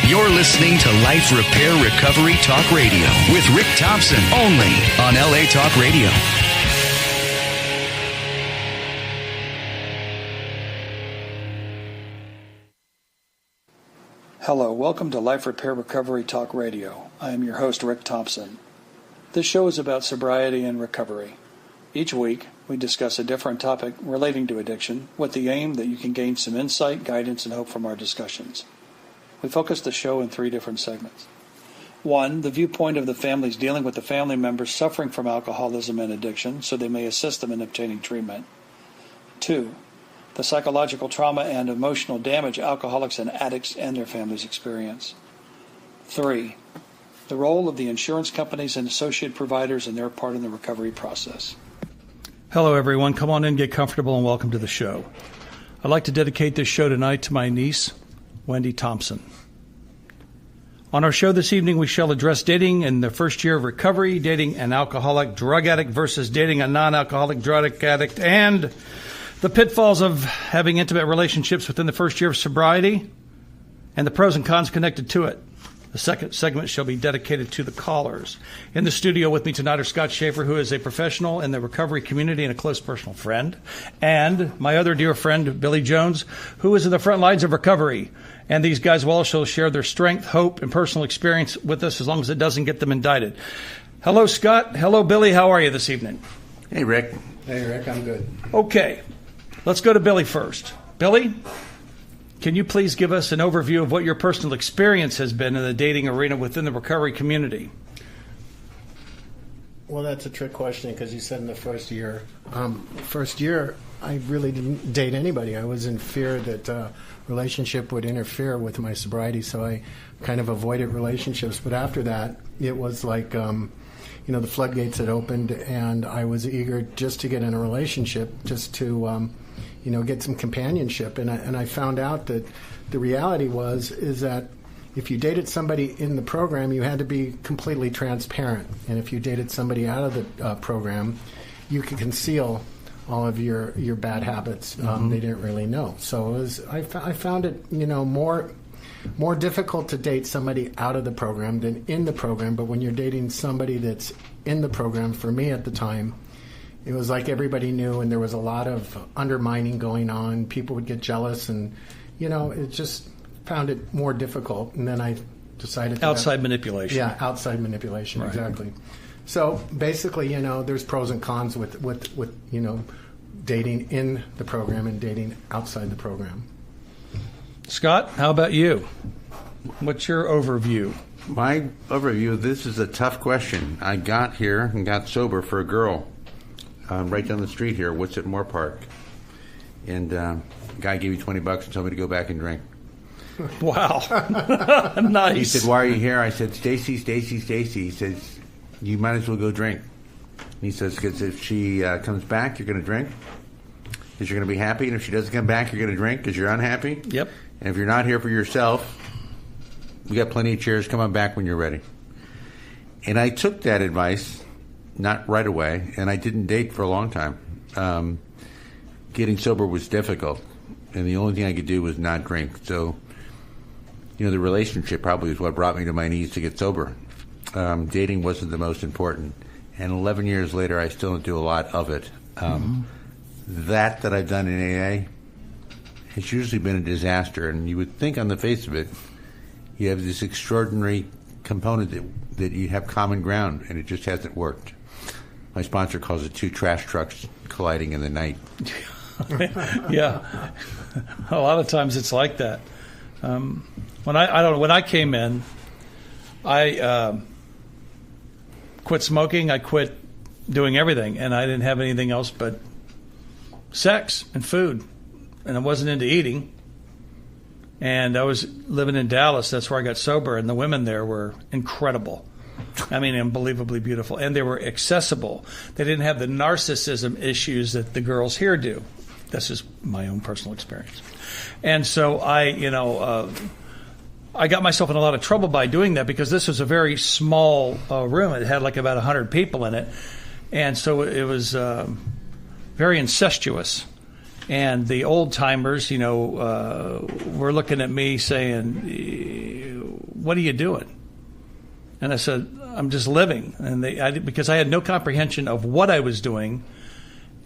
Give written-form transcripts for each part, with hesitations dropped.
You're listening to Life Repair Recovery Talk Radio with Rick Thompson, only on LA Talk Radio. Hello, welcome to Life Repair Recovery Talk Radio. I am your host, Rick Thompson. This show is about sobriety and recovery. Each week, we discuss a different topic relating to addiction with the aim that you can gain some insight, guidance, and hope from our discussions. We focus the show in 3 different segments. 1, the viewpoint of the families dealing with the family members suffering from alcoholism and addiction so they may assist them in obtaining treatment. 2, the psychological trauma and emotional damage alcoholics and addicts and their families experience. 3, the role of the insurance companies and associate providers and their part in the recovery process. Hello, everyone. Come on in, get comfortable, and welcome to the show. I'd like to dedicate this show tonight to my niece, Wendy Thompson. On our show this evening, we shall address dating in the first year of recovery, dating an alcoholic drug addict versus dating a non-alcoholic drug addict, and the pitfalls of having intimate relationships within the first year of sobriety, and the pros and cons connected to it. The second segment shall be dedicated to the callers. In the studio with me tonight are Scott Schaefer, who is a professional in the recovery community and a close personal friend, and my other dear friend, Billy Jones, who is in the front lines of recovery. And these guys will also share their strength, hope, and personal experience with us as long as it doesn't get them indicted. Hello, Scott. Hello, Billy. How are you this evening? Hey, Rick. Hey, Rick. I'm good. Okay. Let's go to Billy first. Billy, can you please give us an overview of what your personal experience has been in the dating arena within the recovery community? Well, that's a trick question because you said in the first year. I really didn't date anybody. I was in fear that a relationship would interfere with my sobriety, so I kind of avoided relationships. But after that, it was like, the floodgates had opened, and I was eager just to get in a relationship, just to, get some companionship. And I found out that the reality is that if you dated somebody in the program, you had to be completely transparent. And if you dated somebody out of the program, you could conceal all of your bad habits. They didn't really know. So I found it, more difficult to date somebody out of the program than in the program. But when you're dating somebody that's in the program, for me at the time, it was like everybody knew, and there was a lot of undermining going on. People would get jealous, and, it just found it more difficult. And then I decided outside manipulation. Yeah, outside manipulation, right. Exactly. So basically, there's pros and cons with dating in the program and dating outside the program. Scott, how about you? What's your overview? My overview, this is a tough question. I got here and got sober for a girl right down the street here, Woods at Moore Park. And the guy gave me $20 and told me to go back and drink. Wow. Nice. He said, "Why are you here?" I said, Stacy. He says, "You might as well go drink." And he says, "Because if she comes back, you're going to drink. Because you're going to be happy. And if she doesn't come back, you're going to drink because you're unhappy. Yep. And if you're not here for yourself, we got plenty of chairs. Come on back when you're ready." And I took that advice, not right away, and I didn't date for a long time. Getting sober was difficult, and the only thing I could do was not drink. So, the relationship probably is what brought me to my knees to get sober. Dating wasn't the most important. And 11 years later, I still don't do a lot of it. That I've done in AA has usually been a disaster. And you would think on the face of it, you have this extraordinary component that you have common ground, and it just hasn't worked. My sponsor calls it 2 trash trucks colliding in the night. Yeah. A lot of times it's like that. When I came in, I quit smoking, I quit doing everything, and I didn't have anything else but sex and food, and I wasn't into eating. And I was living in Dallas. That's where I got sober, and the women there were incredible. I mean, unbelievably beautiful, and they were accessible. They didn't have the narcissism issues that the girls here do. This is my own personal experience. And so I got myself in a lot of trouble by doing that because this was a very small room. It had like about 100 people in it. And so it was very incestuous. And the old timers, were looking at me saying, what are you doing? And I said, I'm just living. And because I had no comprehension of what I was doing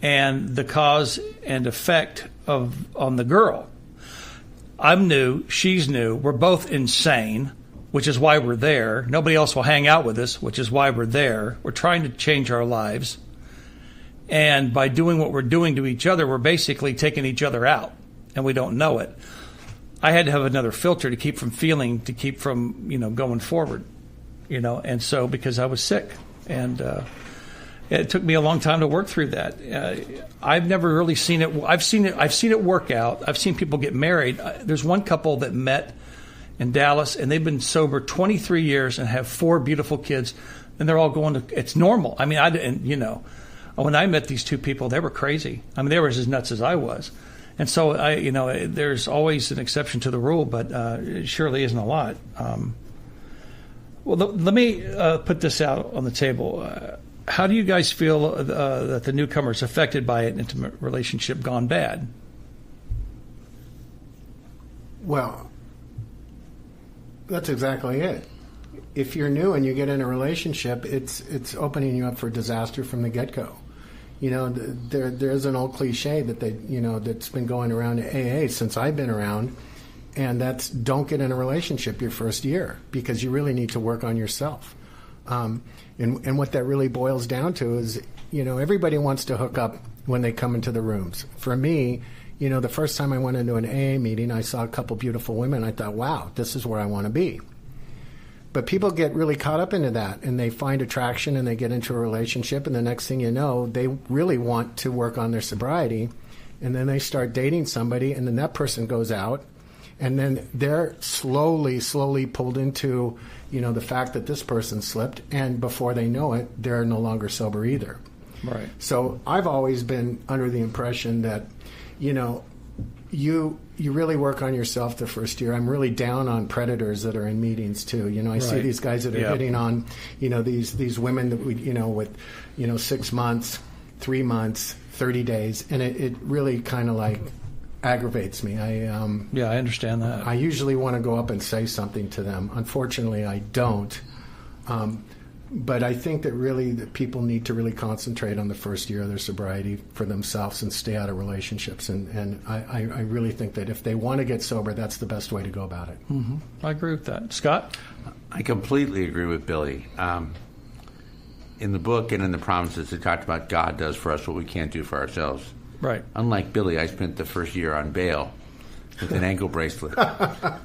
and the cause and effect on the girl. I'm new, she's new, we're both insane, which is why we're there. Nobody else will hang out with us, which is why we're there. We're trying to change our lives. And by doing what we're doing to each other, we're basically taking each other out, and we don't know it. I had to have another filter to keep from going forward, and so because I was sick. And it took me a long time to work through that. I've never really seen it. I've seen it work out. I've seen people get married. There's one couple that met in Dallas, and they've been sober 23 years and have 4 beautiful kids, and they're all going to. It's normal. I mean, when I met these two people, they were crazy. I mean, they were as nuts as I was, and so there's always an exception to the rule, but it surely isn't a lot. Well, let me put this out on the table. How do you guys feel that the newcomer is affected by an intimate relationship gone bad? Well, that's exactly it. If you're new and you get in a relationship, it's opening you up for disaster from the get-go. There's an old cliche that that's been going around at AA since I've been around, and that's don't get in a relationship your first year because you really need to work on yourself. And what that really boils down to is, everybody wants to hook up when they come into the rooms. For me, the first time I went into an AA meeting, I saw a couple beautiful women. I thought, wow, this is where I want to be. But people get really caught up into that, and they find attraction, and they get into a relationship, and the next thing you know, they really want to work on their sobriety, and then they start dating somebody, and then that person goes out, and then they're slowly pulled into, the fact that this person slipped, and before they know it, they're no longer sober either. Right. So I've always been under the impression that, you really work on yourself the first year. I'm really down on predators that are in meetings too. I see these guys that are hitting on, these women that we, with, 6 months, 3 months, 30 days, and it really kind of like aggravates me. I understand that. I usually want to go up and say something to them. Unfortunately, I don't. But I think that people need to really concentrate on the first year of their sobriety for themselves and stay out of relationships. And I really think that if they want to get sober, that's the best way to go about it. Mm-hmm. I agree with that. Scott? I completely agree with Billy. In the book and in the promises, it talked about God does for us what we can't do for ourselves. Right. Unlike Billy, I spent the first year on bail with an ankle bracelet.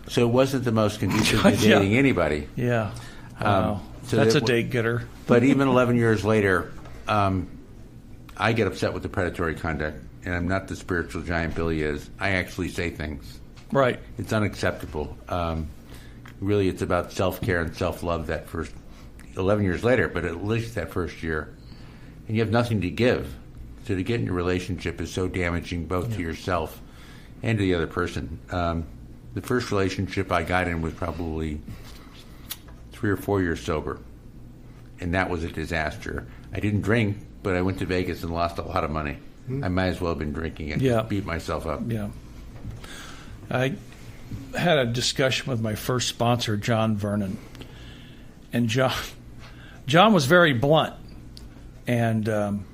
So it wasn't the most conducive to dating anybody. Yeah. Wow. So that's a date getter. But even 11 years later, I get upset with the predatory conduct, and I'm not the spiritual giant Billy is. I actually say things. Right. It's unacceptable. Really, it's about self-care and self-love that first 11 years later, but at least that first year. And you have nothing to give. So to get in a relationship is so damaging both to yourself and to the other person. The first relationship I got in was probably 3 or 4 years sober, and that was a disaster. I didn't drink, but I went to Vegas and lost a lot of money. I might as well have been drinking and beat myself up. Yeah. I had a discussion with my first sponsor, John Vernon, and John was very blunt, and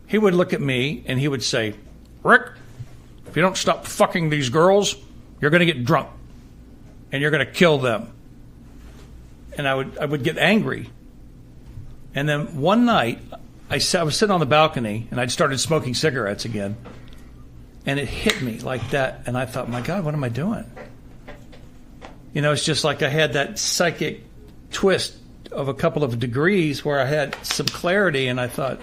he would look at me and he would say, Rick, if you don't stop fucking these girls, you're going to get drunk, and you're going to kill them. And I would get angry. And then one night, I was sitting on the balcony, and I'd started smoking cigarettes again. And it hit me like that. And I thought, my God, what am I doing? It's just like I had that psychic twist of a couple of degrees where I had some clarity. And I thought,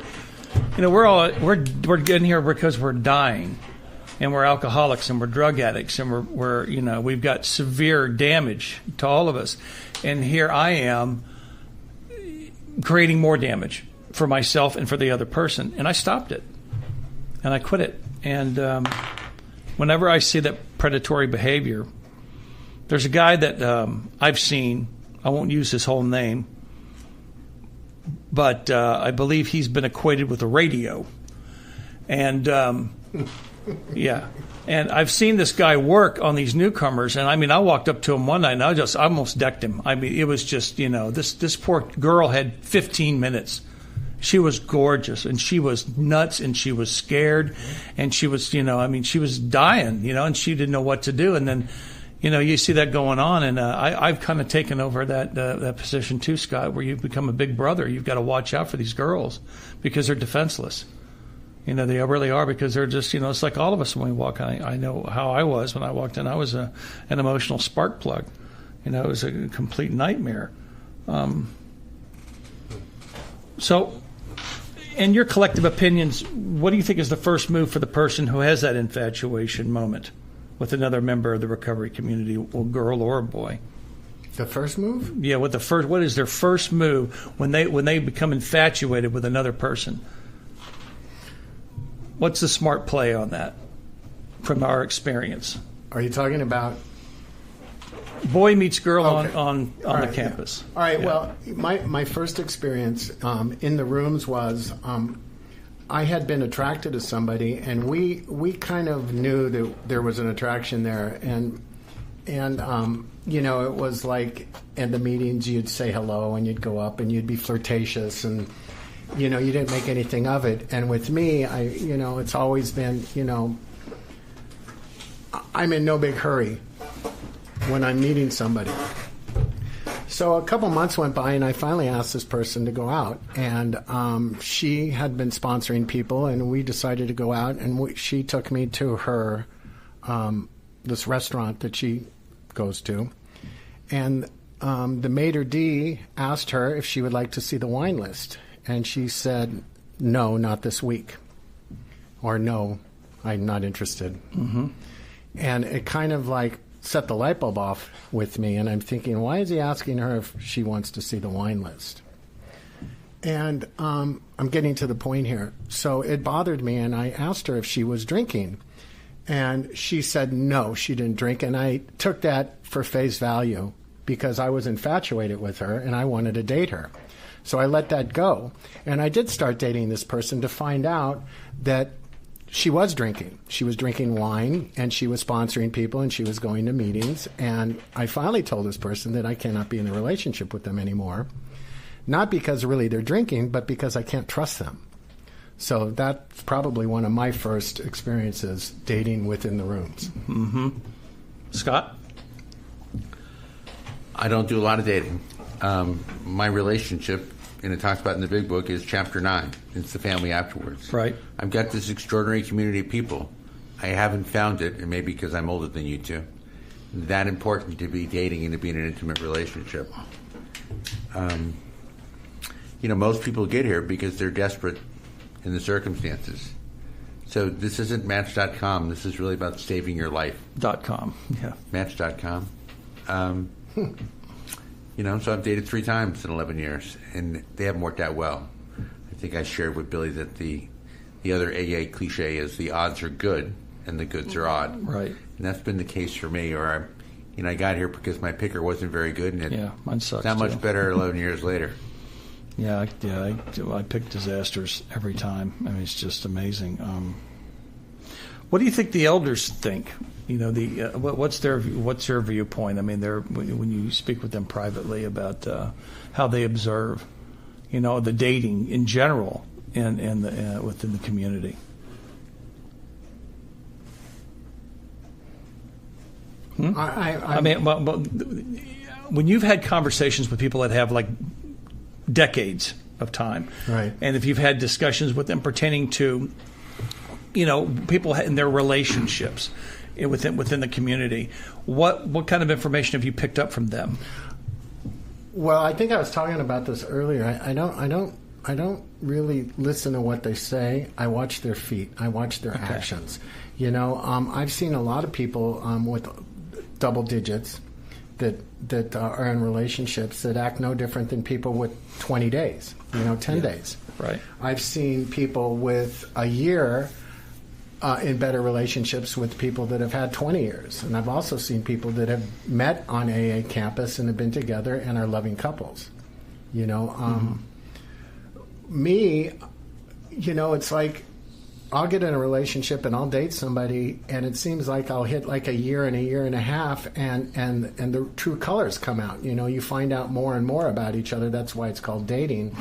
we're getting here because we're dying. And we're alcoholics, and we're drug addicts, and we've got severe damage to all of us. And here I am creating more damage for myself and for the other person. And I stopped it. And I quit it. And whenever I see that predatory behavior, there's a guy that I've seen, I won't use his whole name, but I believe he's been equated with a radio. And Yeah. And I've seen this guy work on these newcomers, and I mean, I walked up to him one night, and I almost decked him. I mean, it was just, this poor girl had 15 minutes. She was gorgeous, and she was nuts, and she was scared, and she was, she was dying, and she didn't know what to do. And then, you see that going on, and I've kind of taken over that position too, Scott, where you've become a big brother. You've got to watch out for these girls because they're defenseless. They really are, because they're just, it's like all of us when we walk. I know how I was when I walked in. I was an emotional spark plug. It was a complete nightmare. So, in your collective opinions, what do you think is the first move for the person who has that infatuation moment with another member of the recovery community, a girl or a boy? The first move? Yeah, what is their first move when they become infatuated with another person? What's the smart play on that from our experience? Are you talking about boy meets girl okay. on the campus? Yeah. All right. Yeah. Well, my first experience in the rooms was I had been attracted to somebody, and we kind of knew that there was an attraction there, and it was like at the meetings you'd say hello and you'd go up and you'd be flirtatious and. You didn't make anything of it. And with me, it's always been, I'm in no big hurry when I'm meeting somebody. So a couple months went by, and I finally asked this person to go out. And she had been sponsoring people, and we decided to go out. And she took me to her, this restaurant that she goes to. And the maitre d' asked her if she would like to see the wine list. And she said, no, not this week. Or no, I'm not interested. Mm-hmm. And it kind of like set the light bulb off with me. And I'm thinking, why is he asking her if she wants to see the wine list? And I'm getting to the point here. So it bothered me, and I asked her if she was drinking. And she said no, she didn't drink. And I took that for face value because I was infatuated with her and I wanted to date her. So I let that go. And I did start dating this person to find out that she was drinking. She was drinking wine, and she was sponsoring people, and she was going to meetings. And I finally told this person that I cannot be in a relationship with them anymore. Not because really they're drinking, but because I can't trust them. So that's probably one of my first experiences dating within the rooms. Mm-hmm. Scott? I don't do a lot of dating. My relationship, and it talks about in the big book, is chapter 9. It's the family afterwards. Right. I've got this extraordinary community of people. I haven't found it, and maybe because I'm older than you two, that important to be dating and to be in an intimate relationship. Most people get here because they're desperate in the circumstances. So this isn't Match.com. This is really about saving your life. .com. Yeah. Match.com. So I've dated 3 times in 11 years, and they haven't worked out well. I think I shared with Billy that the other AA cliche is the odds are good and the goods are odd. Right. And that's been the case for me. Or I got here because my picker wasn't very good, and mine sucks. Not much better 11 years later. Yeah, I pick disasters every time. I mean, it's just amazing. What do you think the elders think? What's their viewpoint? I mean, when you speak with them privately about how they observe, the dating in general and within the community. I mean, when you've had conversations with people that have like decades of time, right? And if you've had discussions with them pertaining to, people in their relationships within the community, what kind of information have you picked up from them? Well, I think I was talking about this earlier. I don't really listen to what they say. I watch their feet. I watch their actions. I've seen a lot of people with double digits that are in relationships that act no different than people with 20 days, 10 days. Right. I've seen people with a year in better relationships with people that have had 20 years. And I've also seen people that have met on AA campus and have been together and are loving couples. Me, it's like I'll get in a relationship and I'll date somebody, and it seems like I'll hit like a year and a half, and the true colors come out. You find out more and more about each other. That's why it's called dating.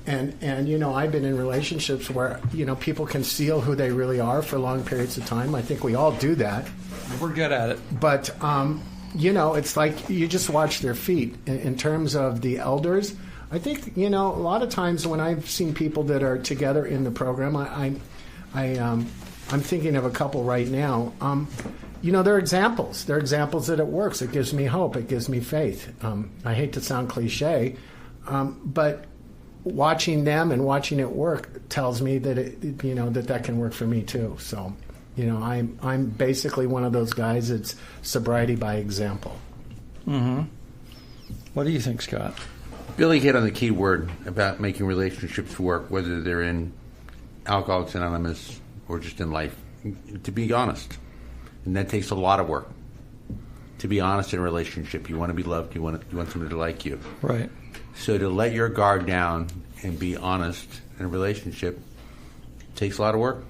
And I've been in relationships where people conceal who they really are for long periods of time. I think we all do that. We're good at it. But it's like you just watch their feet. In terms of the elders, I think a lot of times when I've seen people that are together in the program, I'm thinking of a couple right now. They're examples. They're examples that it works. It gives me hope. It gives me faith. I hate to sound cliche, but watching them and watching it work tells me that that can work for me too. So, I'm basically one of those guys that's sobriety by example. Mm-hmm. What do you think, Scott? Billy hit on the key word about making relationships work, whether they're in Alcoholics Anonymous or just in life. To be honest, and that takes a lot of work. To be honest in a relationship, you want to be loved. You want somebody to like you. Right. So to let your guard down and be honest in a relationship takes a lot of work.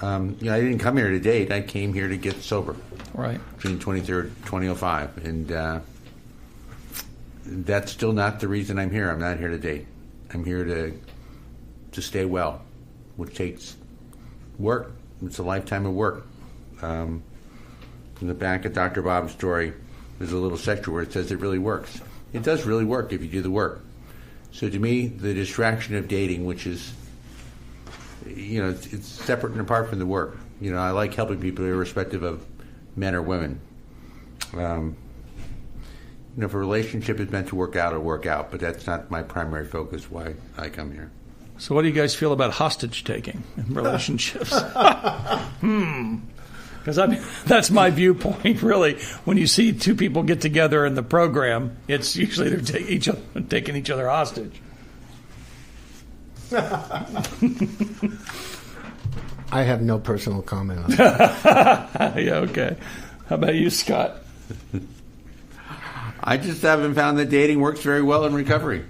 I didn't come here to date. I came here to get sober. Right. June 23rd, 2005, and that's still not the reason I'm here. I'm not here to date. I'm here to stay well, which takes work. It's a lifetime of work. In the back of Dr. Bob's story, there's a little section where it says it really works. It does really work if you do the work. So to me, the distraction of dating, which is, it's separate and apart from the work. I like helping people irrespective of men or women. If a relationship is meant to work out, it'll work out, but that's not my primary focus why I come here. So what do you guys feel about hostage taking in relationships? Because that's my viewpoint, really. When you see two people get together in the program, it's usually they're taking each other hostage. I have no personal comment on that. Yeah, okay. How about you, Scott? I just haven't found that dating works very well in recovery.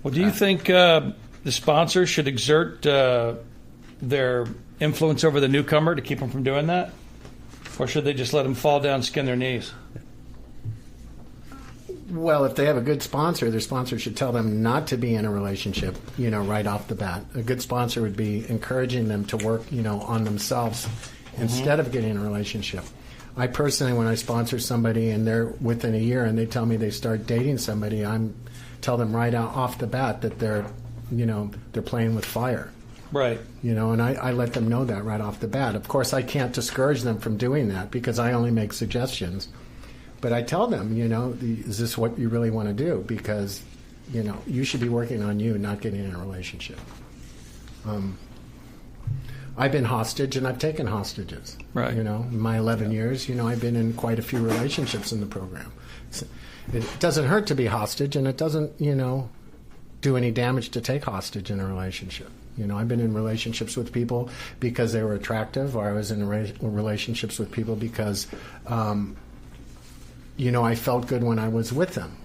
Well, do you think the sponsor should exert their influence over the newcomer to keep them from doing that? Or should they just let them fall down, skin their knees? Well, if they have a good sponsor, their sponsor should tell them not to be in a relationship, right off the bat. A good sponsor would be encouraging them to work, on themselves instead of getting in a relationship. I personally, when I sponsor somebody and they're within a year and they tell me they start dating somebody, tell them right out off the bat that they're playing with fire. Right. And I let them know that right off the bat. Of course, I can't discourage them from doing that because I only make suggestions. But I tell them, is this what you really want to do? Because, you should be working on you, not getting in a relationship. I've been hostage and I've taken hostages. Right. In my 11 years, I've been in quite a few relationships in the program. It doesn't hurt to be hostage, and it doesn't, do any damage to take hostage in a relationship. I've been in relationships with people because they were attractive, or I was in relationships with people because, I felt good when I was with them.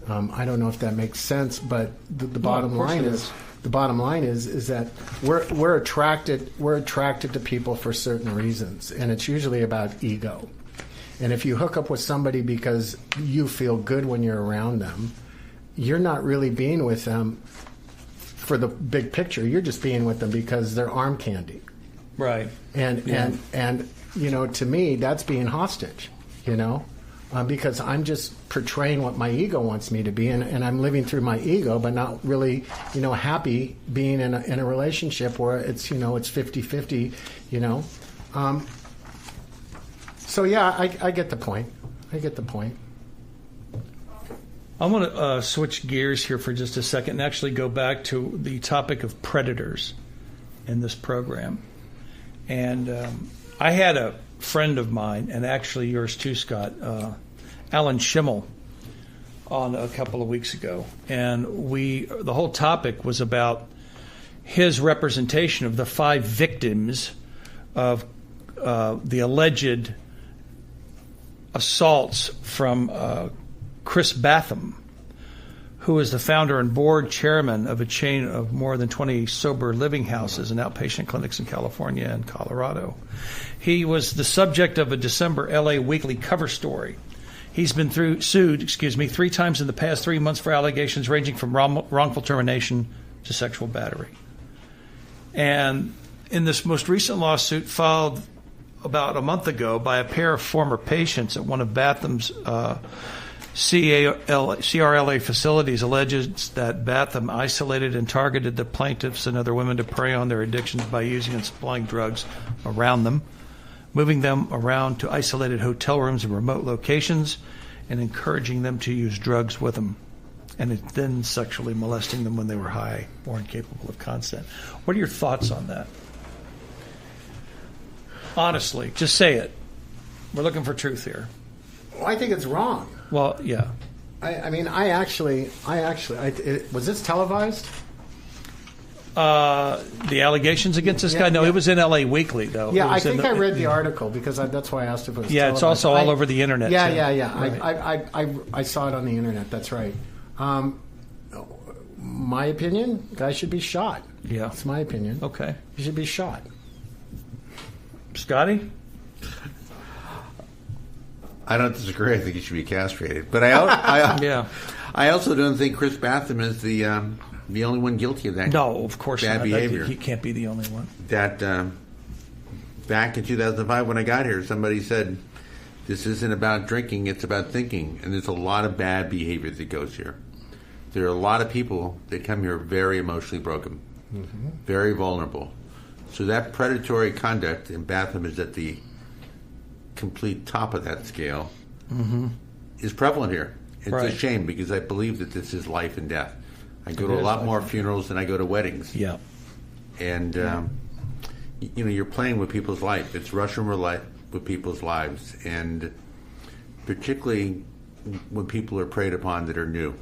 I don't know if that makes sense, but the bottom line is... The bottom line is that we're attracted to people for certain reasons, and it's usually about ego. And if you hook up with somebody because you feel good when you're around them, you're not really being with them for the big picture. You're just being with them because they're arm candy. Right. And to me, that's being hostage. Because I'm just portraying what my ego wants me to be, and I'm living through my ego, but not really, happy being in a relationship where it's, it's 50-50, So yeah, I get the point. I want to switch gears here for just a second and actually go back to the topic of predators in this program. And I had a friend of mine, and actually yours too, Scott, Alan Schimmel, on a couple of weeks ago, and the whole topic was about his representation of the 5 victims of the alleged assaults from Chris Batham, who is the founder and board chairman of a chain of more than 20 sober living houses and outpatient clinics in California and Colorado. He was the subject of a December LA Weekly cover story. He's been sued 3 times in the past 3 months for allegations ranging from wrongful termination to sexual battery. And in this most recent lawsuit filed about a month ago by a pair of former patients at one of Batham's CRLA facilities, alleges that Batham isolated and targeted the plaintiffs and other women to prey on their addictions by using and supplying drugs around them, moving them around to isolated hotel rooms and remote locations, and encouraging them to use drugs with them, and then sexually molesting them when they were high or incapable of consent. What are your thoughts on that? Honestly, just say it. We're looking for truth here. Well, I think it's wrong. Well, yeah. I mean, was this televised? The allegations against this guy? No, it was in LA Weekly, though. Yeah, I think I read the article because that's why I asked if it was televised. It's also all over the internet. Yeah. Right. I saw it on the internet. That's right. My opinion, guy should be shot. Yeah. That's my opinion. Okay. He should be shot. Scotty? I don't disagree. I think he should be castrated. But I also don't think Chris Batham is the only one guilty of that. No, of course bad not. behavior. He can't be the only one. That back in 2005 when I got here, somebody said, this isn't about drinking, it's about thinking. And there's a lot of bad behavior that goes here. There are a lot of people that come here very emotionally broken, very vulnerable. So that predatory conduct in Batham is at the complete top of that scale, is prevalent here. It's a shame because I believe that this is life and death. I go to a lot more funerals than I go to weddings. Yeah. And, you're playing with people's life. It's Russian roulette with people's lives. And particularly when people are preyed upon that are new.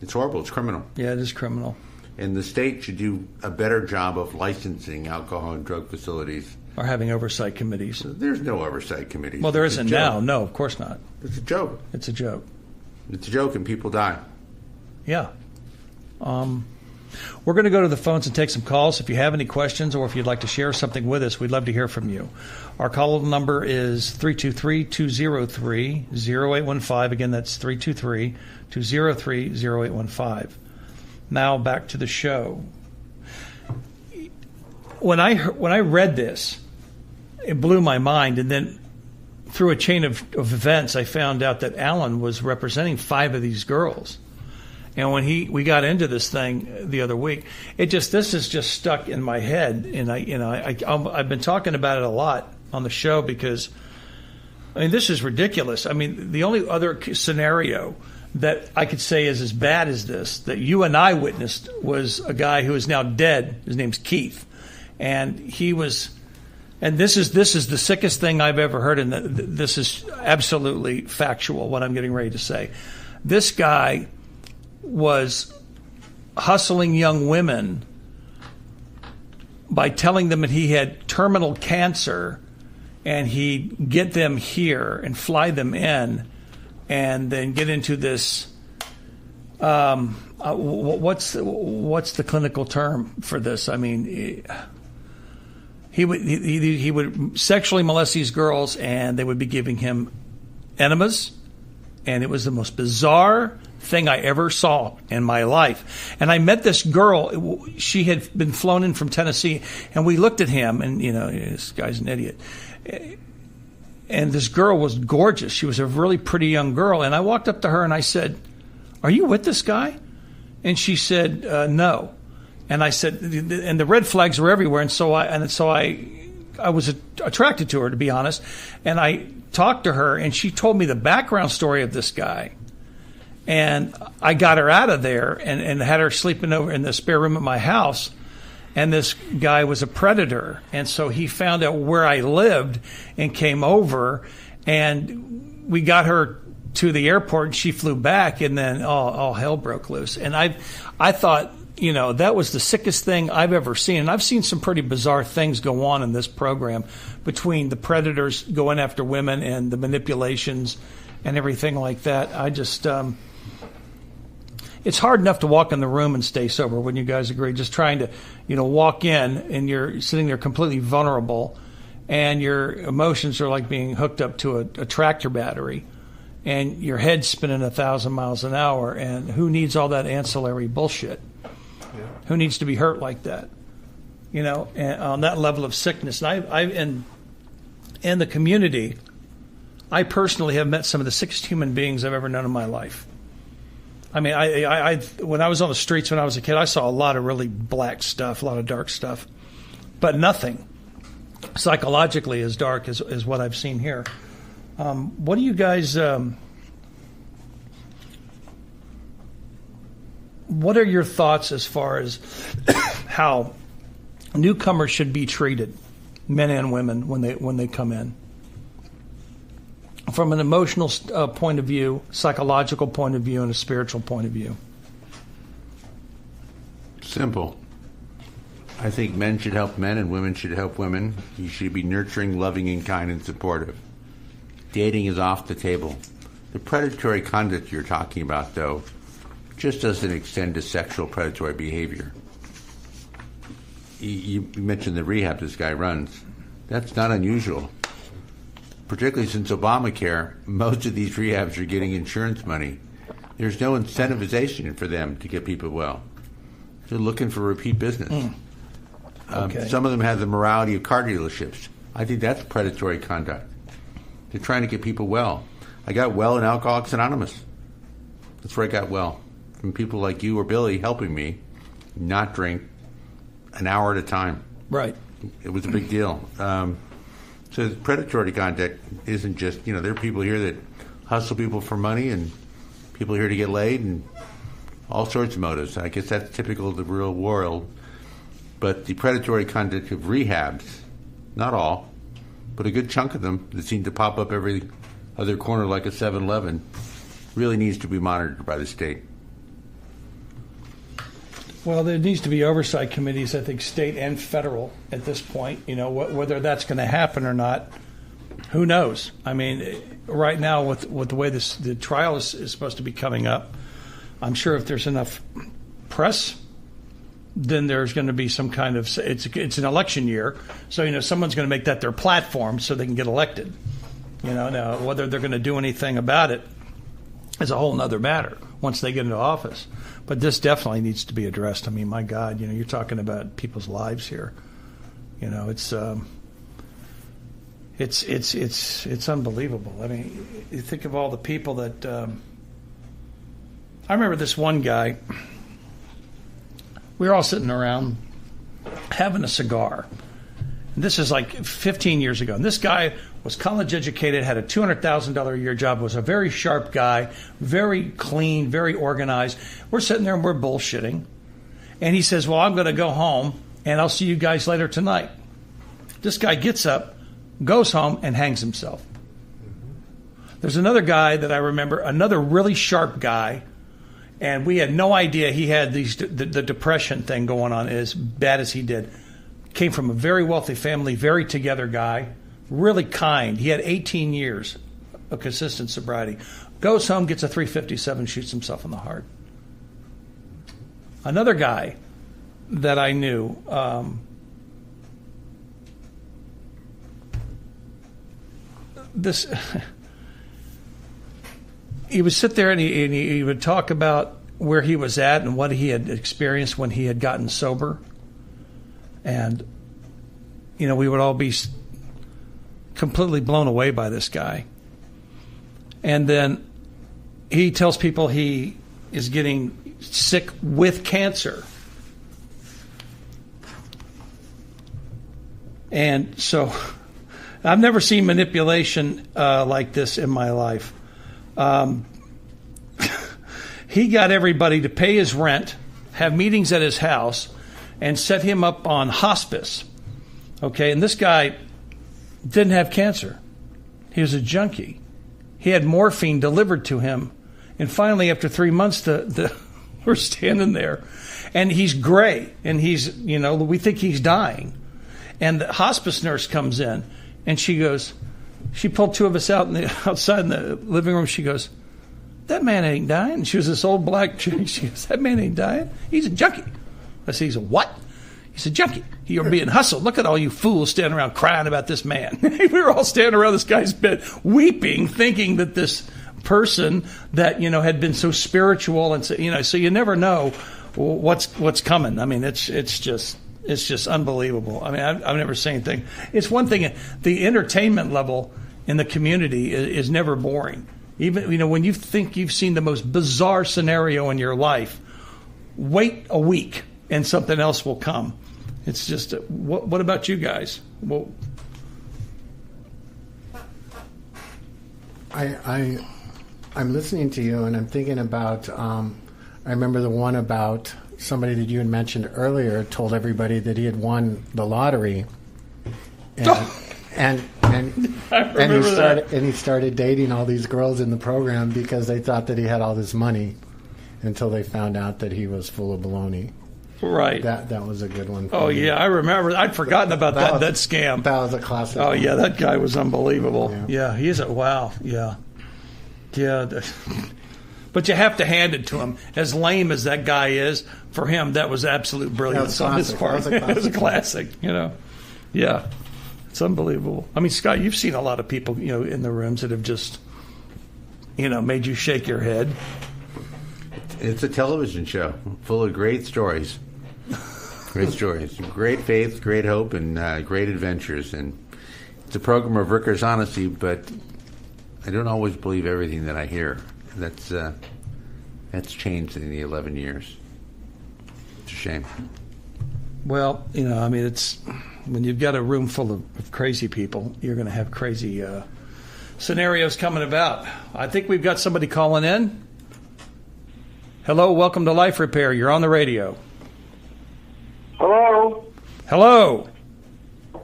It's horrible. It's criminal. Yeah, it is criminal. And the state should do a better job of licensing alcohol and drug facilities. Or having oversight committees. There's no oversight committees. Well, there isn't now. No, of course not. It's a joke. It's a joke. It's a joke and people die. Yeah. We're going to go to the phones and take some calls. If you have any questions or if you'd like to share something with us, we'd love to hear from you. Our call number is 323-203-0815. Again, that's 323-203-0815. Now back to the show. When I read this, it blew my mind, and then through a chain of events, I found out that Alan was representing 5 of these girls. And when we got into this thing the other week, this is just stuck in my head, and I've been talking about it a lot on the show because, I mean, this is ridiculous. I mean, the only other scenario that I could say is as bad as this that you and I witnessed was a guy who is now dead. His name's Keith, and he was. And this is the sickest thing I've ever heard, and this is absolutely factual. What I'm getting ready to say, this guy was hustling young women by telling them that he had terminal cancer, and he'd get them here and fly them in, and then get into this. What's the clinical term for this? I mean, he would sexually molest these girls, and they would be giving him enemas, and it was the most bizarre thing I ever saw in my life. And I met this girl. She had been flown in from Tennessee, and we looked at him, and this guy's an idiot. And this girl was gorgeous. She was a really pretty young girl. And I walked up to her and I said, "Are you with this guy?" And she said, "No." And I said, and the red flags were everywhere. And so I was attracted to her, to be honest. And I talked to her, and she told me the background story of this guy. And I got her out of there and had her sleeping over in the spare room at my house. And this guy was a predator. And so he found out where I lived and came over. And we got her to the airport, and she flew back. And then all hell broke loose. And I thought, that was the sickest thing I've ever seen. And I've seen some pretty bizarre things go on in this program between the predators going after women and the manipulations and everything like that. I just, it's hard enough to walk in the room and stay sober. Wouldn't you guys agree? Just trying to, walk in and you're sitting there completely vulnerable, and your emotions are like being hooked up to a tractor battery, and your head's spinning 1,000 miles an hour. And who needs all that ancillary bullshit? Yeah. Who needs to be hurt like that? And on that level of sickness. And in the community, I personally have met some of the sickest human beings I've ever known in my life. I mean, I when I was on the streets when I was a kid, I saw a lot of really black stuff, a lot of dark stuff, but nothing psychologically as dark as what I've seen here. What do you guys? What are your thoughts as far as how newcomers should be treated, men and women, when they come in? From an emotional point of view, psychological point of view, and a spiritual point of view? Simple. I think men should help men and women should help women. You should be nurturing, loving, and kind and supportive. Dating is off the table. The predatory conduct you're talking about, though, just doesn't extend to sexual predatory behavior. You mentioned the rehab this guy runs. That's not unusual. Particularly since Obamacare, most of these rehabs are getting insurance money. There's no incentivization for them to get people well. They're looking for repeat business. Okay. Some of them have the morality of car dealerships. I think that's predatory conduct. They're trying to get people well. I got well in Alcoholics Anonymous. That's where I got well. From people like you or Billy helping me not drink an hour at a time. Right. It was a big deal. So predatory conduct isn't just, there are people here that hustle people for money and people here to get laid and all sorts of motives. I guess that's typical of the real world. But the predatory conduct of rehabs, not all, but a good chunk of them that seem to pop up every other corner like a 7-Eleven, really needs to be monitored by the state. Well, there needs to be oversight committees, I think, state and federal at this point. Whether that's going to happen or not, who knows? I mean, right now with the way the trial is supposed to be coming up, I'm sure if there's enough press, then there's going to be some kind of it's an election year, so someone's going to make that their platform so they can get elected. Now whether they're going to do anything about it is a whole other matter once they get into office. But this definitely needs to be addressed. I mean, my God, you're talking about people's lives here. It's unbelievable. I mean, you think of all the people that. I remember this one guy. We were all sitting around having a cigar. And this is like 15 years ago. And this guy was college educated, had a $200,000 a year job, was a very sharp guy, very clean, very organized. We're sitting there and we're bullshitting. And he says, well, I'm going to go home and I'll see you guys later tonight. This guy gets up, goes home, and hangs himself. There's another guy that I remember, another really sharp guy, and we had no idea he had the depression thing going on as bad as he did. Came from a very wealthy family, very together guy, really kind. He had 18 years of consistent sobriety. Goes home, gets a .357, shoots himself in the heart. Another guy that I knew, he would sit there and he would talk about where he was at and what he had experienced when he had gotten sober. And, we would all be completely blown away by this guy. And then he tells people he is getting sick with cancer. And so I've never seen manipulation like this in my life. He got everybody to pay his rent, have meetings at his house, and set him up on hospice. Okay, and this guy didn't have cancer. He was a junkie. He had morphine delivered to him. And finally, after 3 months, we're standing there. And he's gray. And he's, we think he's dying. And the hospice nurse comes in. And she pulled two of us outside in the living room. She goes, that man ain't dying. She was this old black chick. She goes, that man ain't dying. He's a junkie. I said, he's a what? He's a junkie. You're being hustled. Look at all you fools standing around crying about this man. We were all standing around this guy's bed weeping, thinking that this person that, had been so spiritual and, so you never know what's coming. I mean, it's just unbelievable. I mean, I've never seen anything. It's one thing, the entertainment level in the community is never boring. Even, when you think you've seen the most bizarre scenario in your life, wait a week and something else will come. It's just, what about you guys? Well, I'm listening to you and I'm thinking about, I remember the one about somebody that you had mentioned earlier told everybody that he had won the lottery. And he started dating all these girls in the program because they thought that he had all this money until they found out that he was full of baloney. Right. That was a good one. Oh, yeah, I remember. I'd forgotten about that scam. That was a classic. Oh, yeah, that guy was unbelievable. Yeah, he's wow. Yeah. Yeah. But you have to hand it to him. As lame as that guy is, for him, that was absolute brilliance on his part. It was a classic, Yeah. It's unbelievable. I mean, Scott, you've seen a lot of people, in the rooms that have just, made you shake your head. It's a television show full of great stories. Great stories. Great faith, great hope, and great adventures. And it's a program of Ricker's honesty, but I don't always believe everything that I hear. That's changed in the 11 years. It's a shame. Well, it's when you've got a room full of crazy people, you're going to have crazy scenarios coming about. I think we've got somebody calling in. Hello, welcome to Life Repair. You're on the radio. Hello. Hello.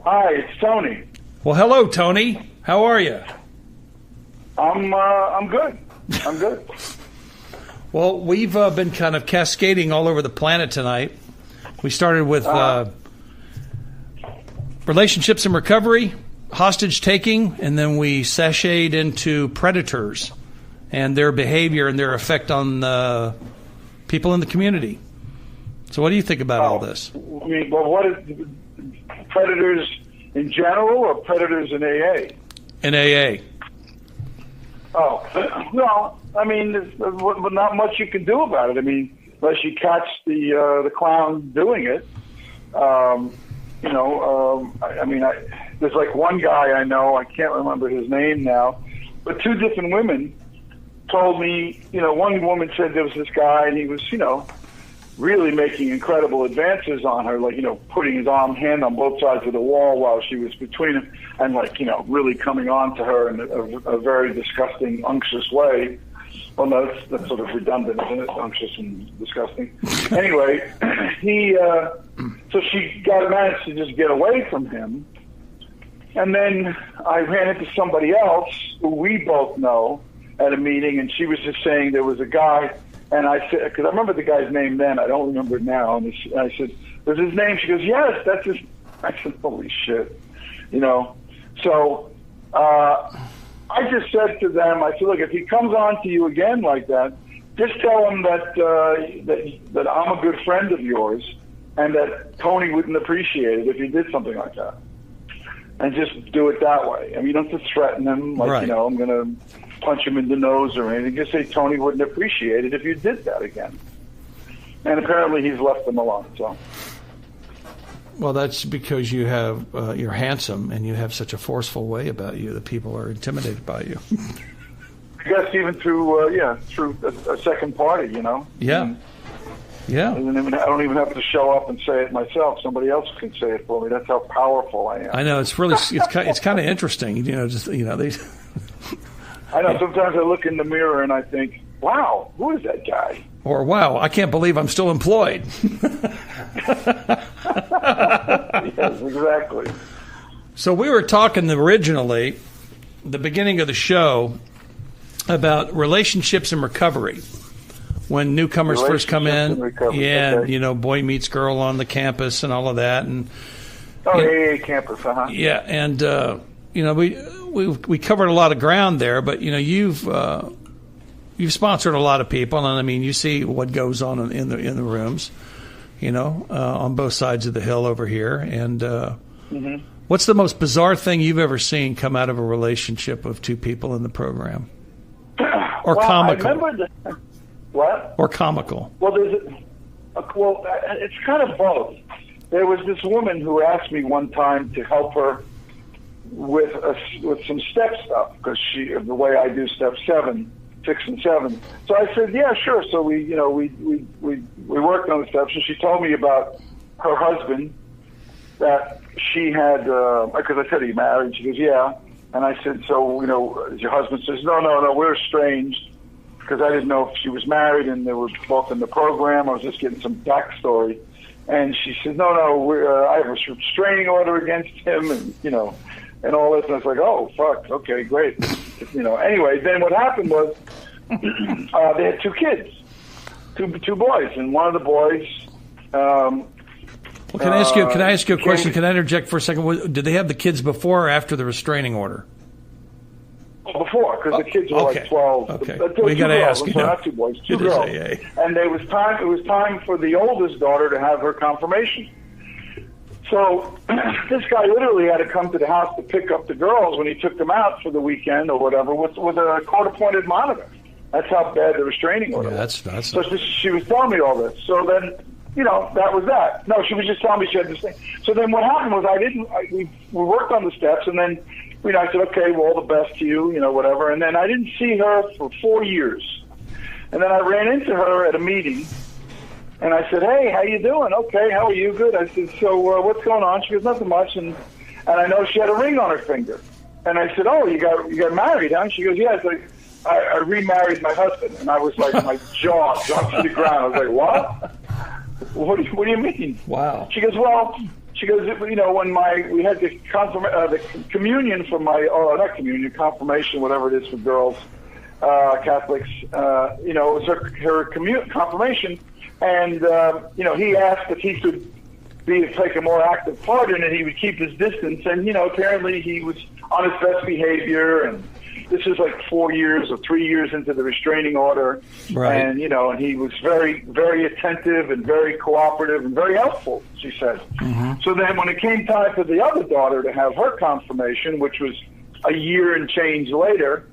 Hi, it's Tony. Well, hello, Tony. How are you? I'm good. I'm good. Well, we've been kind of cascading all over the planet tonight. We started with relationships and recovery, hostage taking, and then we sashayed into predators and their behavior and their effect on people in the community. So what do you think about all this? I mean, well, what is predators in general or predators in AA? In AA. Oh, well, I mean, there's not much you can do about it. I mean, unless you catch the clown doing it. There's like one guy I know, I can't remember his name now, but two different women told me, one woman said there was this guy and he was, really making incredible advances on her, like, putting his hand on both sides of the wall while she was between him and, like, really coming on to her in a very disgusting, unctuous way. Well, no, that's sort of redundant, isn't it? Unctuous and disgusting. Anyway, so she managed to just get away from him. And then I ran into somebody else who we both know at a meeting, and she was just saying there was a guy, and I said, because I remember the guy's name then, I don't remember it now, and I said, "Was his name?" She goes, "Yes, that's his." I said, "Holy shit," So I just said to them, I said, "Look, if he comes on to you again like that, just tell him that I'm a good friend of yours, and that Tony wouldn't appreciate it if he did something like that." And just do it that way. I mean, you don't have to threaten him, like, right. I'm going to punch him in the nose or anything. Just say Tony wouldn't appreciate it if you did that again. And apparently he's left them alone. So. Well, that's because you're handsome and you have such a forceful way about you that people are intimidated by you. I guess even through a second party, Yeah. Yeah. I don't even have to show up and say it myself. Somebody else can say it for me. That's how powerful I am. I know it's kind of interesting. They. I know. Sometimes I look in the mirror and I think, "Wow, who is that guy?" Or, "Wow, I can't believe I'm still employed." Yes, exactly. So we were talking originally, the beginning of the show, about relationships and recovery. When newcomers first come in, okay. Boy meets girl on the campus and all of that, and AA campus, yeah, and we covered a lot of ground there, but you've you've sponsored a lot of people, and I mean, you see what goes on in the rooms, on both sides of the hill over here. And what's the most bizarre thing you've ever seen come out of a relationship of two people in the program? Or comical? I remember what? Or comical? Well, it's kind of both. There was this woman who asked me one time to help her with some step stuff, because the way I do step 6 and 7. So I said, yeah, sure. So we worked on the steps, and she told me about her husband, that she had, because I said, are you married? She goes, yeah. And I said, so, your husband? Says, no, we're estranged, because I didn't know if she was married, and they were both in the program. I was just getting some backstory. And she said, no, I have a restraining order against him, and all this. And I was like, oh, fuck, okay, great. Anyway, then what happened was they had 2 kids, two boys, and one of the boys. Well, can I ask you a question? Can I interject for a second? Did they have the kids before or after the restraining order? Before, because the kids were like 12. Okay. We got to ask. Not 2 boys, 2 girls. And it was time for the oldest daughter to have her confirmation. So this guy literally had to come to the house to pick up the girls when he took them out for the weekend or whatever with a court-appointed monitor. That's how bad the restraining order was. So she was telling me all this. So then, that was that. No, she was just telling me she had this thing. So then what happened was we worked on the steps, and then I said, okay, well, all the best to you, whatever. And then I didn't see her for 4 years. And then I ran into her at a meeting, and I said, hey, how you doing? Okay, how are you? Good. I said, so what's going on? She goes, nothing much. And I know she had a ring on her finger. And I said, oh, you got married, huh? And she goes, yeah. I remarried my husband. And I was like, my jaw dropped to the ground. I was like, what? What do you mean? Wow. She goes, when we had the communion for not communion, confirmation, whatever it is for girls, Catholics, it was her confirmation, and he asked if he could take a more active part in it. He would keep his distance, and apparently he was on his best behavior, and this is like 4 years or 3 years into the restraining order, right. And and he was very, very attentive and very cooperative and very helpful, she said. Mm-hmm. So then when it came time for the other daughter to have her confirmation, which was a year and change later,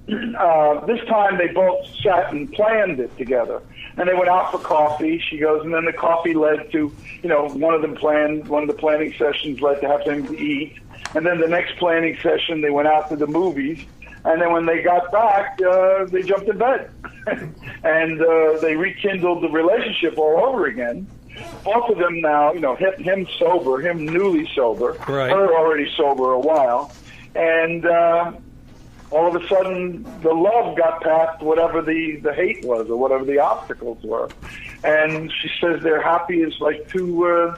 this time they both sat and planned it together. And they went out for coffee, she goes, and then the coffee led to, one of the planning sessions led to have them to eat. And then the next planning session, they went out to the movies. And then when they got back, they jumped in bed. And they rekindled the relationship all over again. Both of them now, him sober, him newly sober, right. Her already sober a while. And all of a sudden, the love got past whatever the hate was or whatever the obstacles were. And she says they're happy as like two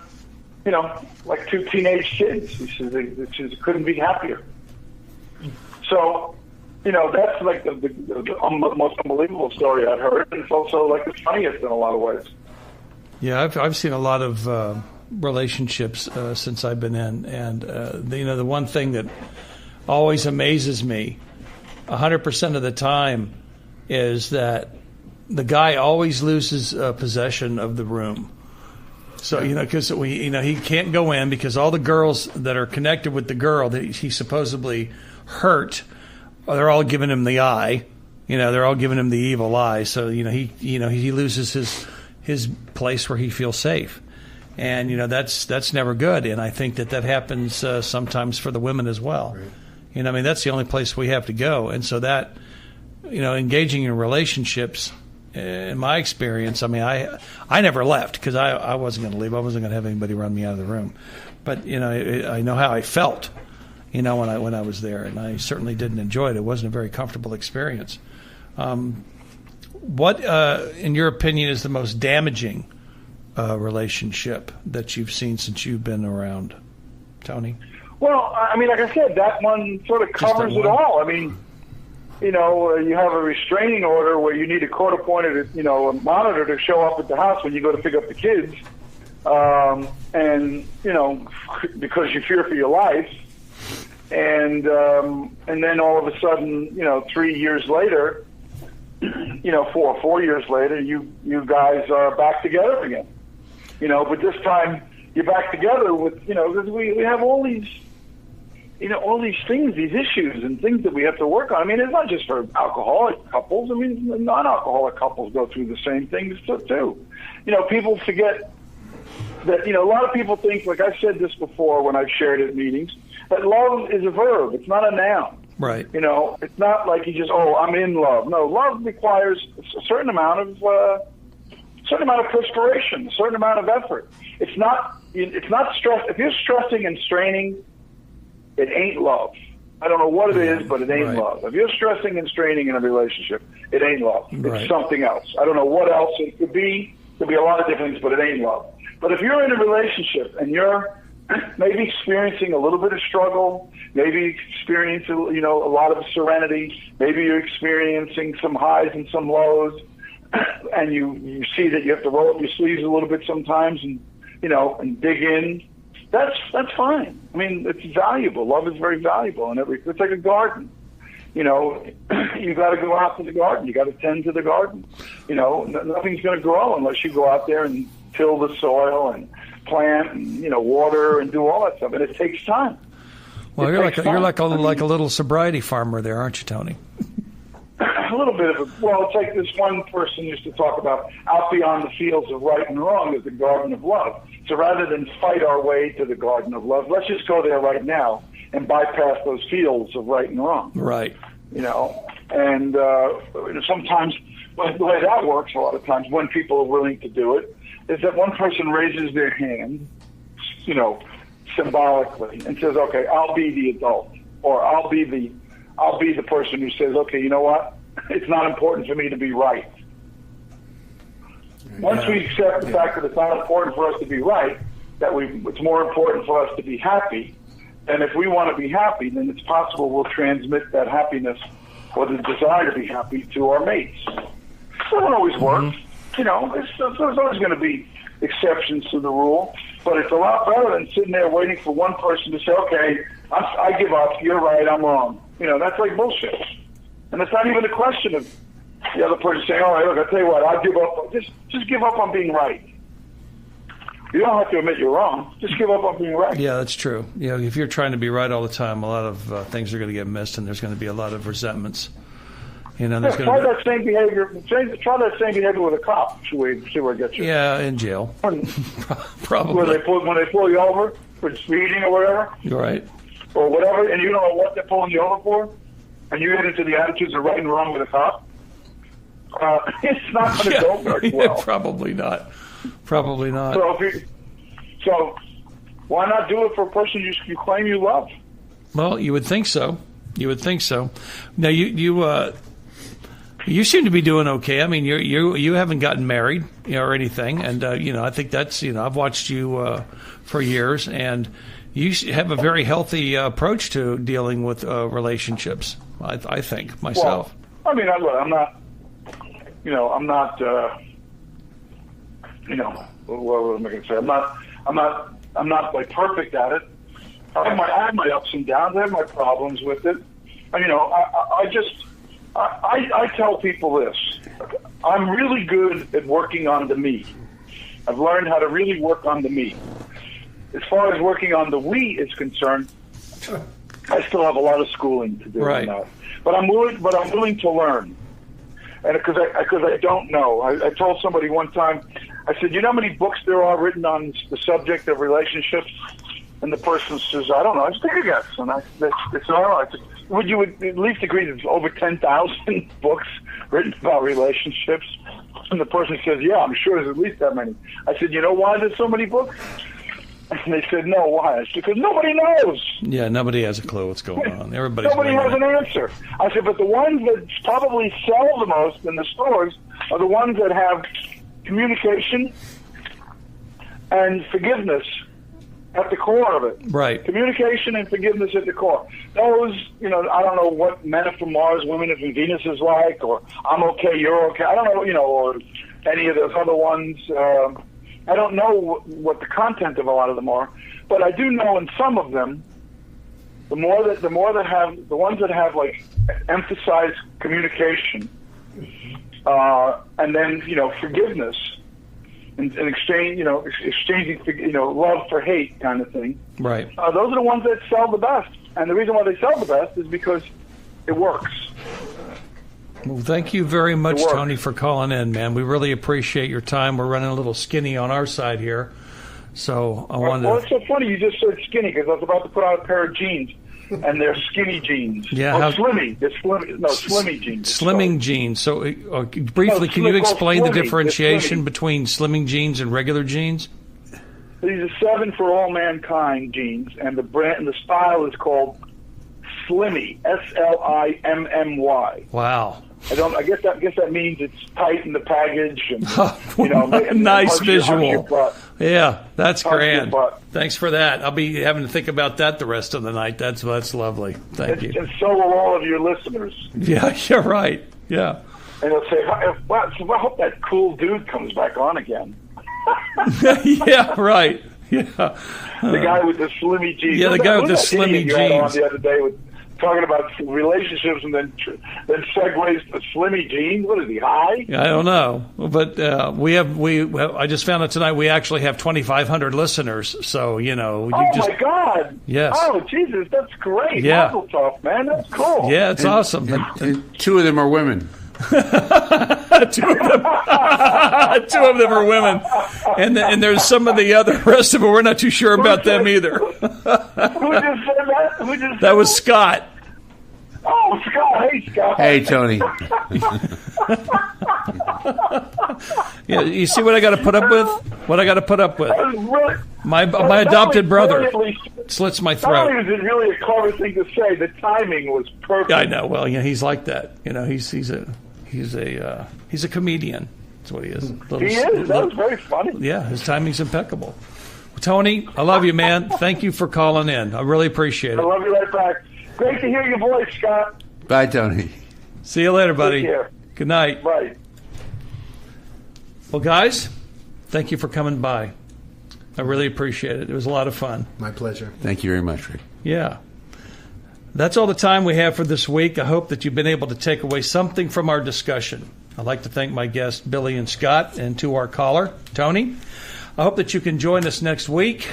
teenage kids. She says they couldn't be happier. So, that's like the most unbelievable story I've heard. And it's also like the funniest in a lot of ways. Yeah, I've seen a lot of relationships since I've been in, and the one thing that always amazes me 100% of the time is that the guy always loses possession of the room. So, because he can't go in because all the girls that are connected with the girl that he supposedly hurt, they're all giving him the eye. They're all giving him the evil eye. So, he loses his place where he feels safe. And, that's never good. And I think that happens sometimes for the women as well. Right. That's the only place we have to go. And so that, engaging in relationships, in my experience, I never left because I wasn't going to leave. I wasn't going to have anybody run me out of the room. But, I know how I felt, when I was there. And I certainly didn't enjoy it. It wasn't a very comfortable experience. What, in your opinion, is the most damaging relationship that you've seen since you've been around, Tony? Well, like I said, that one sort of covers it all. You have a restraining order where you need a court-appointed, a monitor to show up at the house when you go to pick up the kids, and because you fear for your life, and then all of a sudden, 3 years later, 4 years later, you guys are back together again. But this time you're back together with, because we have all these, all these things, these issues and things that we have to work on. I mean, it's not just for alcoholic couples. I mean, non-alcoholic couples go through the same things too. People forget that, a lot of people think, like I said this before when I've shared at meetings, that love is a verb. It's not a noun. Right. It's not like you just, I'm in love. No, love requires a certain amount of perspiration, a certain amount of effort. It's not stress. If you're stressing and straining, it ain't love. I don't know what it is, but it ain't love. If you're stressing and straining in a relationship, it ain't love. It's something else. I don't know what else it could be. Could be a lot of different things, but it ain't love. But if you're in a relationship and you're maybe experiencing a little bit of struggle, maybe experiencing, a lot of serenity, maybe you're experiencing some highs and some lows, and you see that you have to roll up your sleeves a little bit sometimes and, and dig in, that's fine. I mean, it's valuable. Love is very valuable. And it's like a garden. You got to go out to the garden. You got to tend to the garden. Nothing's going to grow unless you go out there and till the soil and plant and water and do all that stuff, and it takes time. Well, you're like a little sobriety farmer there, aren't you, Tony? A little bit of it's like this one person used to talk about out beyond the fields of right and wrong is the garden of love. So rather than fight our way to the garden of love, let's just go there right now and bypass those fields of right and wrong. Right. And sometimes the way that works a lot of times when people are willing to do it is that one person raises their hand, symbolically and says, okay, I'll be the adult, or I'll be the person who says, okay, you know what? It's not important for me to be right. Once we accept the fact that it's not important for us to be right, that it's more important for us to be happy, and if we want to be happy, then it's possible we'll transmit that happiness or the desire to be happy to our mates. It doesn't always work. There's always going to be exceptions to the rule, but it's a lot better than sitting there waiting for one person to say, okay, I give up, you're right, I'm wrong. That's like bullshit. And it's not even a question of the other person saying, all right, look, I'll tell you what, I'll give up. Just give up on being right. You don't have to admit you're wrong. Just give up on being right. Yeah, that's true. If you're trying to be right all the time, a lot of things are going to get missed, and there's going to be a lot of resentments. Try that same behavior. Try that same behavior with a cop. See where it gets you. Yeah, in jail. Probably. When they pull you over for speeding or whatever. You're right. Or whatever, and you don't know what they're pulling you over for, and you get into the attitudes of right and wrong with a cop. It's not going to go very well. Probably not. Probably not. So why not do it for a person you claim you love? Well, you would think so. Now you seem to be doing okay. I mean, you haven't gotten married, or anything, and I think that's I've watched you for years, and you have a very healthy approach to dealing with relationships. I think myself. Well, I mean, I'm not. What am I going to say? I'm not like perfect at it. I have my ups and downs. I have my problems with it. And, I tell people this. I'm really good at working on the me. I've learned how to really work on the me. As far as working on the we is concerned, I still have a lot of schooling to do on that. But I'm willing to learn. And because I don't know. I told somebody one time, I said, you know how many books there are written on the subject of relationships? And the person says, I don't know. I just take a guess. And I said, would you at least agree there's over 10,000 books written about relationships? And the person says, yeah, I'm sure there's at least that many. I said, you know why there's so many books? And they said, no, why? I said, because nobody knows. Yeah, nobody has a clue what's going on. Nobody has an answer. I said, but the ones that probably sell the most in the stores are the ones that have communication and forgiveness at the core of it. Right. Communication and forgiveness at the core. Those, I don't know what men are from Mars, women are from Venus is like, or I'm okay, you're okay. I don't know, or any of those other ones. I don't know what the content of a lot of them are, but I do know in some of them, the ones that have like emphasized communication and then forgiveness and exchange, exchanging love for hate kind of thing. Right. Those are the ones that sell the best, and the reason why they sell the best is because it works. Well, thank you very much, Tony, for calling in, man. We really appreciate your time. We're running a little skinny on our side here, so I wanted. Well, it's so funny you just said skinny because I was about to put on a pair of jeans, and they're skinny jeans. Yeah, slimmy. They're slimmy. No, slimmy jeans. Slimming jeans. So, briefly, can you explain the differentiation between slimming jeans and regular jeans? These are 7 for all mankind jeans, and the brand and the style is called Slimmy. Slimmy. Wow. I guess that means it's tight in the package, and nice visual. Yeah, that's grand. Butt. Thanks for that. I'll be having to think about that the rest of the night. That's lovely. Thank you. And so will all of your listeners. Yeah, you're right. Yeah. And they'll say, I hope that cool dude comes back on again. Yeah, right. Yeah. The guy with the slimmy jeans. Yeah, the guy with the slimmy jeans. On the other day with talking about relationships and then segues to slimmy jeans. What is he, high? I don't know, but I just found out tonight we actually have 2,500 listeners. So my God! Yes. Oh Jesus, that's great. Yeah. Mazel tov, man. That's cool. Yeah, it's awesome. And 2 of them are women. 2 of them are women, and there's some of the rest of them. We're not too sure about them either. Who just said that? That was Scott. Oh, Scott. Hey, Scott. Hey, Tony. Yeah, you see what I got to put up with? What I got to put up with? Really, my adopted brother slits my throat. Not only was it really a clever thing to say, the timing was perfect. I know. Well, he's like that. He's a comedian. That's what he is. He is. That was very funny. Yeah, his timing's impeccable. Tony, I love you, man. Thank you for calling in. I really appreciate it. I love you right back. Great to hear your voice, Scott. Bye, Tony. See you later, buddy. Take care. Good night. Bye. Well, guys, thank you for coming by. I really appreciate it. It was a lot of fun. My pleasure. Thank you very much, Rick. Yeah. That's all the time we have for this week. I hope that you've been able to take away something from our discussion. I'd like to thank my guests, Billy and Scott, and to our caller, Tony. I hope that you can join us next week.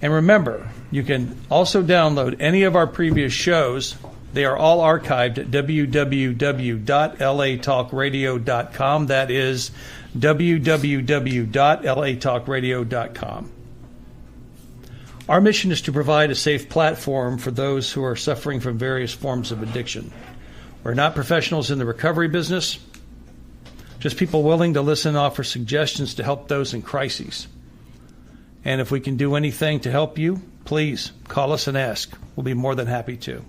And remember, you can also download any of our previous shows. They are all archived at www.latalkradio.com. That is www.latalkradio.com. Our mission is to provide a safe platform for those who are suffering from various forms of addiction. We're not professionals in the recovery business, just people willing to listen and offer suggestions to help those in crises. And if we can do anything to help you, please call us and ask. We'll be more than happy to.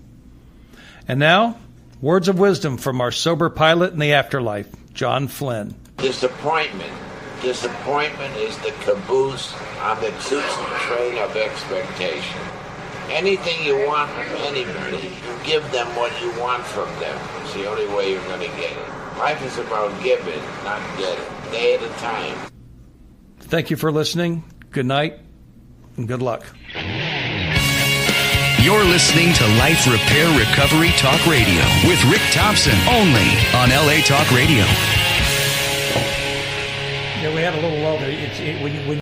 And now, words of wisdom from our sober pilot in the afterlife, John Flynn. Disappointment. Disappointment is the caboose on the tootsie train of expectation. Anything you want from anybody, you give them what you want from them. It's the only way you're going to get it. Life is about giving, not getting. Day at a time. Thank you for listening. Good night and good luck. You're listening to Life Repair Recovery Talk Radio with Rick Thompson, only on LA Talk Radio. Yeah, we had a little lull there. When